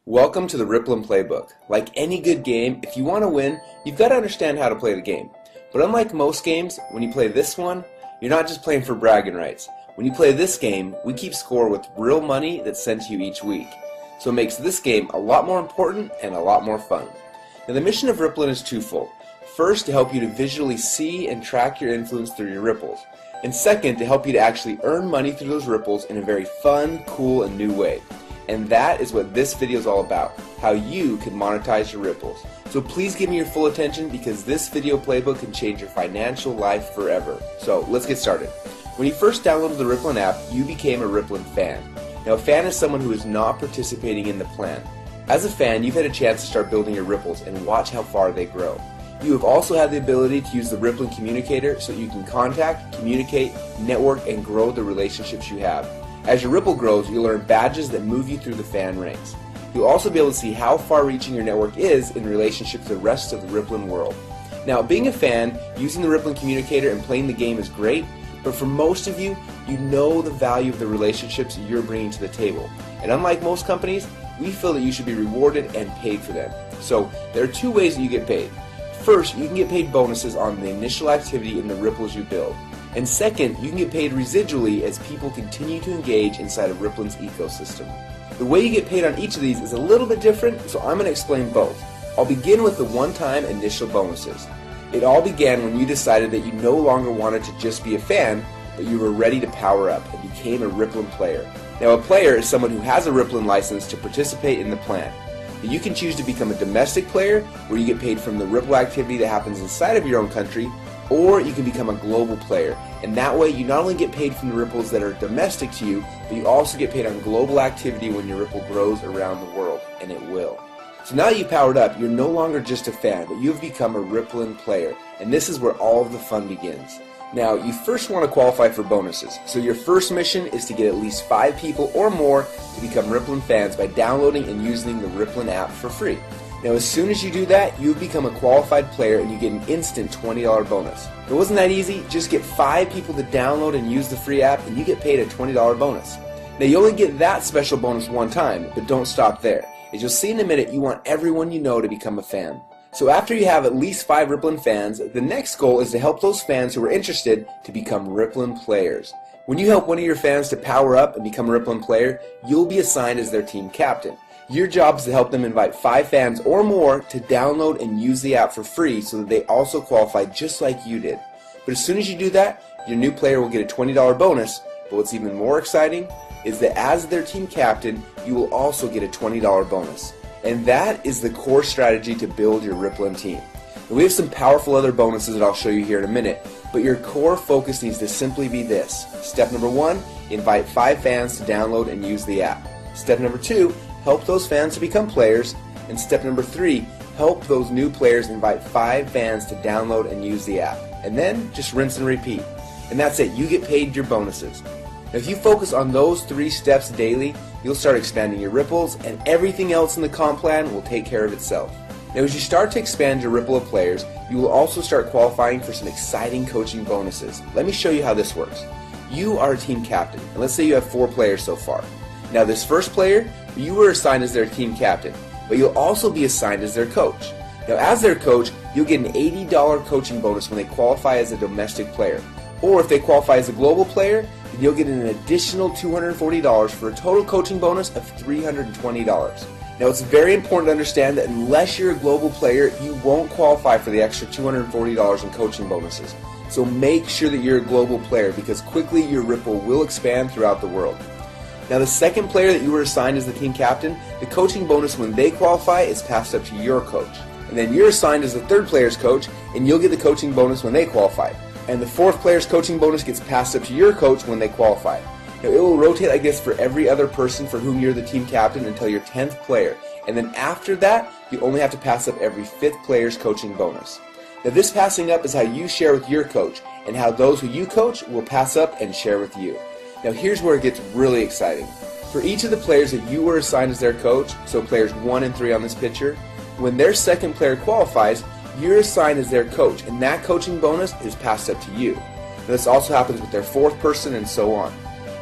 Welcome to the Rippln Playbook. Like any good game, if you want to win, you've got to understand how to play the game. But unlike most games, when you play this one, you're not just playing for bragging rights. When you play this game, we keep score with real money that's sent to you each week. So it makes this game a lot more important and a lot more fun. Now the mission of Rippln is twofold. First, to help you to visually see and track your influence through your ripples. And second, to help you to actually earn money through those ripples in a very fun, cool, and new way. And that is what this video is all about, how you can monetize your ripples. So please give me your full attention because this video playbook can change your financial life forever. So let's get started. When you first downloaded the Rippln app, you became a Rippln fan. Now a fan is someone who is not participating in the plan. As a fan, you've had a chance to start building your ripples and watch how far they grow. You have also had the ability to use the Rippln communicator so you can contact, communicate, network, and grow the relationships you have. As your Ripple grows, you'll earn badges that move you through the fan ranks. You'll also be able to see how far-reaching your network is in relationship to the rest of the Rippln world. Now, being a fan, using the Rippln communicator and playing the game is great, but for most of you, you know the value of the relationships you're bringing to the table. And unlike most companies, we feel that you should be rewarded and paid for them. So, there are two ways that you get paid. First, you can get paid bonuses on the initial activity in the ripples you build. And second, you can get paid residually as people continue to engage inside of Rippln's ecosystem. The way you get paid on each of these is a little bit different, so I'm going to explain both. I'll begin with the one-time initial bonuses. It all began when you decided that you no longer wanted to just be a fan, but you were ready to power up and became a Rippln player. Now a player is someone who has a Rippln license to participate in the plan. You can choose to become a domestic player, where you get paid from the Ripple activity that happens inside of your own country, or you can become a global player, and that way you not only get paid from the ripples that are domestic to you, but you also get paid on global activity when your ripple grows around the world, and it will. So now you've powered up, you're no longer just a fan, but you've become a Rippln player, and this is where all of the fun begins. Now, you first want to qualify for bonuses, so your first mission is to get at least 5 people or more to become Rippln fans by downloading and using the Rippln app for free. Now as soon as you do that, you become a qualified player and you get an instant $20 bonus. It wasn't that easy, just get 5 people to download and use the free app and you get paid a $20 bonus. Now you only get that special bonus one time, but don't stop there. As you'll see in a minute, you want everyone you know to become a fan. So after you have at least 5 Rippln fans, the next goal is to help those fans who are interested to become Rippln players. When you help one of your fans to power up and become a Rippln player, you'll be assigned as their team captain. Your job is to help them invite 5 fans or more to download and use the app for free so that they also qualify just like you did. But as soon as you do that, your new player will get a $20 bonus, but what's even more exciting is that as their team captain, you will also get a $20 bonus. And that is the core strategy to build your Rippln team. And we have some powerful other bonuses that I'll show you here in a minute, but your core focus needs to simply be this. Step number 1, invite 5 fans to download and use the app. Step number 2, help those fans to become players. And step number 3, help those new players invite 5 fans to download and use the app. And then just rinse and repeat. And that's it, you get paid your bonuses. Now if you focus on those 3 steps daily, you'll start expanding your ripples and everything else in the comp plan will take care of itself. Now as you start to expand your ripple of players, you will also start qualifying for some exciting coaching bonuses. Let me show you how this works. You are a team captain, and let's say you have 4 players so far. Now this first player, you were assigned as their team captain, but you'll also be assigned as their coach. Now as their coach, you'll get an $80 coaching bonus when they qualify as a domestic player. Or if they qualify as a global player, then you'll get an additional $240 for a total coaching bonus of $320. Now it's very important to understand that unless you're a global player, you won't qualify for the extra $240 in coaching bonuses. So make sure that you're a global player because quickly your ripple will expand throughout the world. Now the second player that you were assigned as the team captain, the coaching bonus when they qualify is passed up to your coach. And then you're assigned as the third player's coach and you'll get the coaching bonus when they qualify. And the fourth player's coaching bonus gets passed up to your coach when they qualify. Now it will rotate like this for every other person for whom you're the team captain until your 10th player. And then after that, you only have to pass up every 5th player's coaching bonus. Now this passing up is how you share with your coach and how those who you coach will pass up and share with you. Now here's where it gets really exciting. For each of the players that you were assigned as their coach, so players 1 and 3 on this picture, when their second player qualifies, you're assigned as their coach, and that coaching bonus is passed up to you. Now, this also happens with their 4th person and so on.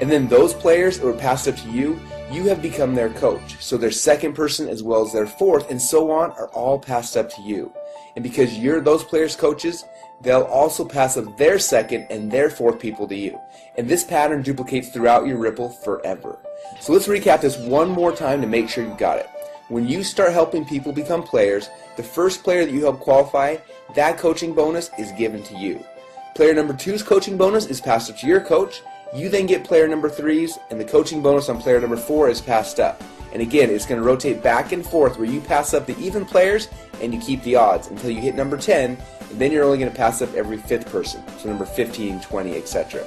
And then those players that were passed up to you, you have become their coach. So their second person as well as their fourth and so on are all passed up to you. And because you're those players' coaches, they'll also pass up their second and their fourth people to you. And this pattern duplicates throughout your Ripple forever. So let's recap this one more time to make sure you got it. When you start helping people become players, the first player that you help qualify, that coaching bonus is given to you. Player number 2's coaching bonus is passed up to your coach. You then get player number 3's, and the coaching bonus on player number 4 is passed up. And again, it's going to rotate back and forth where you pass up the even players and you keep the odds until you hit number 10, and then you're only going to pass up every 5th person, so number 15, 20, etc.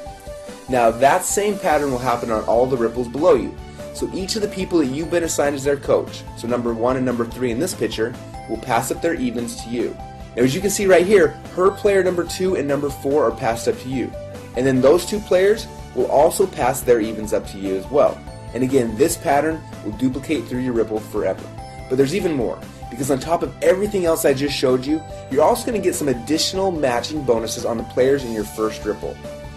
Now that same pattern will happen on all the ripples below you. So each of the people that you've been assigned as their coach, so number 1 and number 3 in this picture, will pass up their evens to you. Now as you can see right here, her player number 2 and number 4 are passed up to you. And then those 2 players will also pass their evens up to you as well. And again, this pattern will duplicate through your Ripple forever. But there's even more, because on top of everything else I just showed you, you're also going to get some additional matching bonuses on the players in your first Ripple.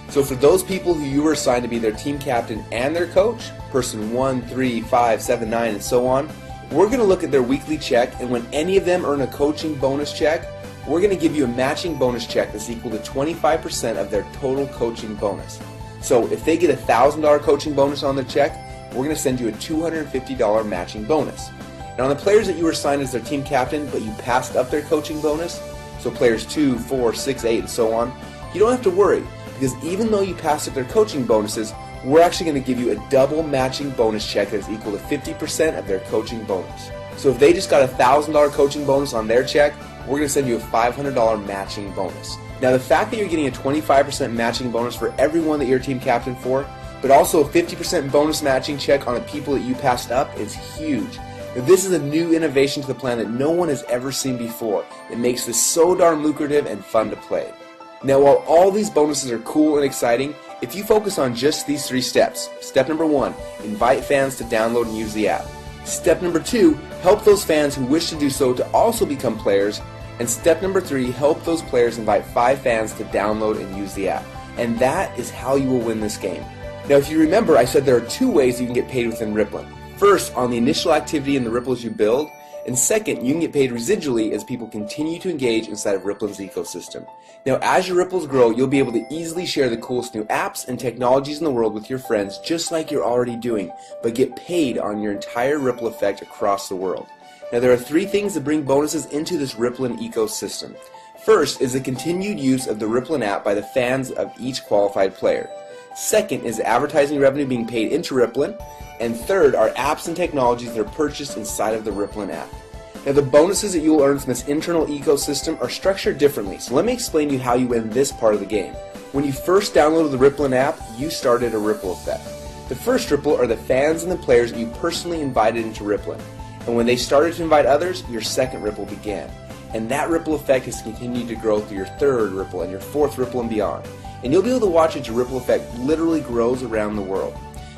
So for those people who you were assigned to be their team captain and their coach, person 1, 3, 5, 7, 9, and so on, we're going to look at their weekly check, and when any of them earn a coaching bonus check, we're going to give you a matching bonus check that's equal to 25% of their total coaching bonus. So if they get a $1,000 coaching bonus on their check, we're going to send you a $250 matching bonus. Now on the players that you were assigned as their team captain, but you passed up their coaching bonus, so players 2, 4, 6, 8, and so on, you don't have to worry, because even though you passed up their coaching bonuses, we're actually going to give you a double matching bonus check that is equal to 50% of their coaching bonus. So if they just got a $1,000 coaching bonus on their check, we're going to send you a $500 matching bonus. Now the fact that you're getting a 25% matching bonus for everyone that you're team captain for, but also a 50% bonus matching check on the people that you passed up is huge. Now this is a new innovation to the plan that no one has ever seen before. It makes this so darn lucrative and fun to play. Now while all these bonuses are cool and exciting, if you focus on just these 3 steps, step number 1, invite fans to download and use the app. Step number 2, help those fans who wish to do so to also become players. And step number 3, help those players invite 5 fans to download and use the app. And that is how you will win this game. Now if you remember, I said there are 2 ways you can get paid within Rippln. First, on the initial activity in the ripples you build, and second, you can get paid residually as people continue to engage inside of Rippln's ecosystem. Now as your ripples grow, you'll be able to easily share the coolest new apps and technologies in the world with your friends just like you're already doing, but get paid on your entire ripple effect across the world. Now there are 3 things that bring bonuses into this Rippln ecosystem. First is the continued use of the Rippln app by the fans of each qualified player. Second is advertising revenue being paid into Rippln. And third are apps and technologies that are purchased inside of the Rippln app. Now the bonuses that you will earn from this internal ecosystem are structured differently, so let me explain to you how you win this part of the game. When you first downloaded the Rippln app, you started a ripple effect. The first ripple are the fans and the players that you personally invited into Rippln. And when they started to invite others, your second ripple began. And that ripple effect has continued to grow through your third ripple and your fourth ripple and beyond. And you'll be able to watch as your ripple effect literally grows around the world.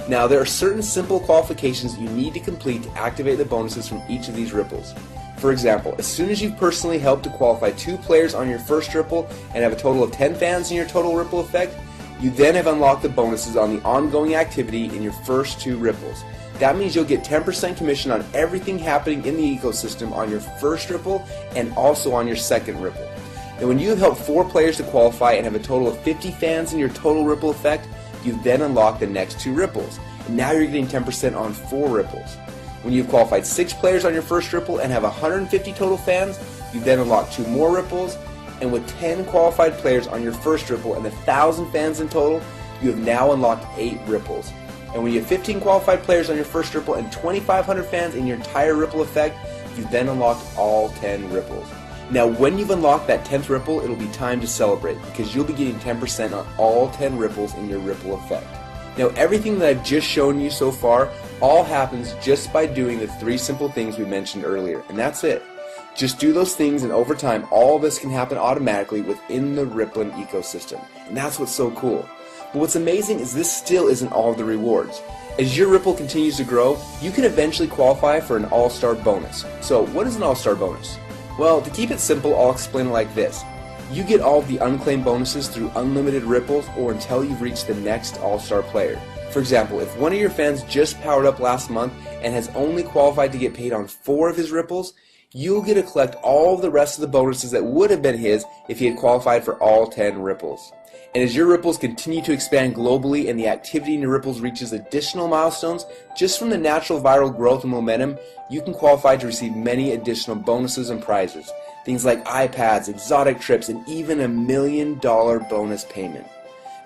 Now there are certain simple qualifications that you need to complete to activate the bonuses from each of these ripples. For example, as soon as you've personally helped to qualify 2 players on your first ripple and have a total of 10 fans in your total ripple effect, you then have unlocked the bonuses on the ongoing activity in your first 2 ripples. That means you'll get 10% commission on everything happening in the ecosystem on your first ripple and also on your second ripple. Now when you have helped 4 players to qualify and have a total of 50 fans in your total ripple effect, you then unlock the next 2 ripples. And now you're getting 10% on 4 ripples. When you've qualified 6 players on your first ripple and have 150 total fans, you then unlock 2 more ripples. And with 10 qualified players on your first ripple and 1,000 fans in total, you have now unlocked 8 ripples. And when you have 15 qualified players on your first ripple and 2,500 fans in your entire ripple effect, you've then unlocked all 10 ripples. Now when you've unlocked that 10th ripple, it'll be time to celebrate because you'll be getting 10% on all 10 ripples in your ripple effect. Now everything that I've just shown you so far all happens just by doing the 3 simple things we mentioned earlier, and that's it. Just do those things and over time all of this can happen automatically within the Rippln ecosystem, and that's what's so cool. But what's amazing is this still isn't all of the rewards. As your Ripple continues to grow, you can eventually qualify for an all-star bonus. So what is an all-star bonus? Well, to keep it simple, I'll explain it like this. You get all of the unclaimed bonuses through unlimited ripples or until you've reached the next all-star player. For example, if one of your fans just powered up last month and has only qualified to get paid on 4 of his ripples, you'll get to collect all of the rest of the bonuses that would have been his if he had qualified for all 10 ripples. And as your ripples continue to expand globally and the activity in your ripples reaches additional milestones, just from the natural viral growth and momentum, you can qualify to receive many additional bonuses and prizes. Things like iPads, exotic trips, and even $1 million bonus payment.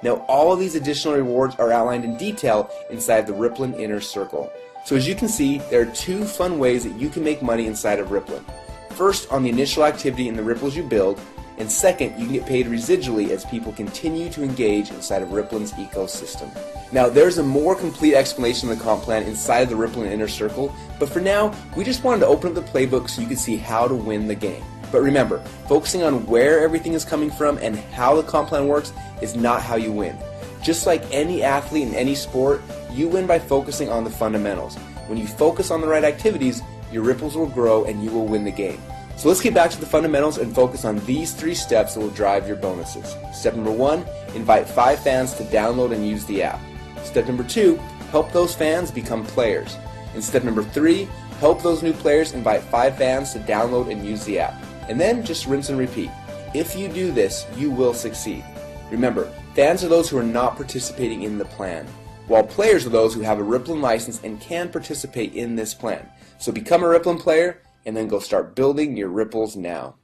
Now, all of these additional rewards are outlined in detail inside the Rippln Inner Circle. So as you can see, there are 2 fun ways that you can make money inside of Rippln. First, on the initial activity in the ripples you build, and second, you can get paid residually as people continue to engage inside of Rippln's ecosystem. Now, there's a more complete explanation of the comp plan inside of the Rippln Inner Circle, but for now, we just wanted to open up the playbook so you could see how to win the game. But remember, focusing on where everything is coming from and how the comp plan works is not how you win. Just like any athlete in any sport, you win by focusing on the fundamentals. When you focus on the right activities, your ripples will grow and you will win the game. So let's get back to the fundamentals and focus on these 3 steps that will drive your bonuses. Step number 1, invite 5 fans to download and use the app. Step number 2, help those fans become players. And step number 3, help those new players invite 5 fans to download and use the app. And then just rinse and repeat. If you do this, you will succeed. Remember, fans are those who are not participating in the plan, while players are those who have a Rippln license and can participate in this plan. So become a Rippln player, and then go start building your ripples now.